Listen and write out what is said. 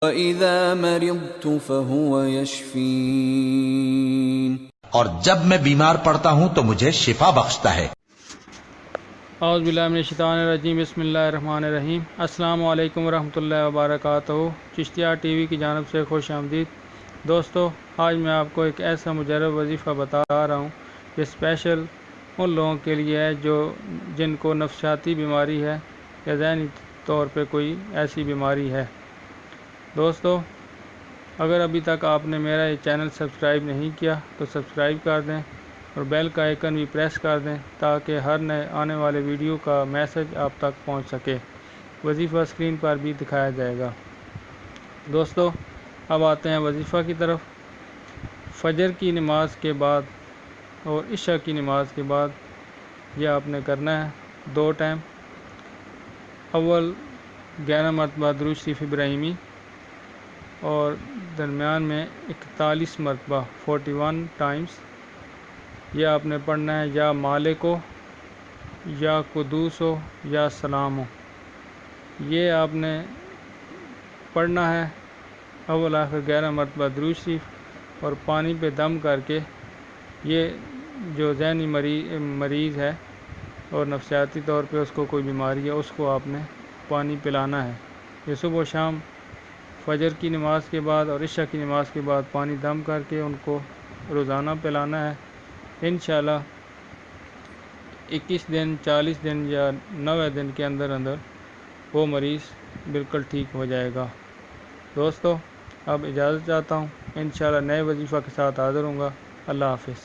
وَإِذَا مَرِضْتُ فَهُوَ يَشْفِينِ، اور جب میں بیمار پڑتا ہوں تو مجھے شفا بخشتا ہے۔ اعوذ باللہ من الشیطان الرجیم، بسم اللہ الرحمن الرحیم۔ السلام علیکم ورحمۃ اللہ وبرکاتہ۔ چشتیہ ٹی وی کی جانب سے خوش آمدید۔ دوستو، آج میں آپ کو ایک ایسا مجرب وظیفہ بتا رہا ہوں کہ اسپیشل ان لوگوں کے لیے ہے جن کو نفسیاتی بیماری ہے یا ذہنی طور پہ کوئی ایسی بیماری ہے۔ دوستو، اگر ابھی تک آپ نے میرا یہ چینل سبسکرائب نہیں کیا تو سبسکرائب کر دیں اور بیل کا آئیکن بھی پریس کر دیں تاکہ ہر نئے آنے والے ویڈیو کا میسج آپ تک پہنچ سکے۔ وظیفہ اسکرین پر بھی دکھایا جائے گا۔ دوستو، اب آتے ہیں وظیفہ کی طرف۔ فجر کی نماز کے بعد اور عشاء کی نماز کے بعد یہ آپ نے کرنا ہے 2 ٹائم۔ اول 11 مرتبہ درود شریف ابراہیمی اور درمیان میں 41 مرتبہ 41 ٹائمز یہ آپ نے پڑھنا ہے، یا مالک ہو یا قدوس ہو یا سلام ہو، یہ آپ نے پڑھنا ہے۔ اول آخر 11 مرتبہ درود شریف اور پانی پہ دم کر کے، یہ جو ذہنی مریض ہے اور نفسیاتی طور پہ اس کو کوئی بیماری ہے، اس کو آپ نے پانی پلانا ہے۔ یہ صبح و شام فجر کی نماز کے بعد اور عشاء کی نماز کے بعد پانی دم کر کے ان کو روزانہ پلانا ہے۔ انشاءاللہ 21 دن، 40 دن یا 90 دن کے اندر وہ مریض بالکل ٹھیک ہو جائے گا۔ دوستو، اب اجازت چاہتا ہوں، انشاءاللہ نئے وظیفہ کے ساتھ حاضر ہوں گا۔ اللہ حافظ۔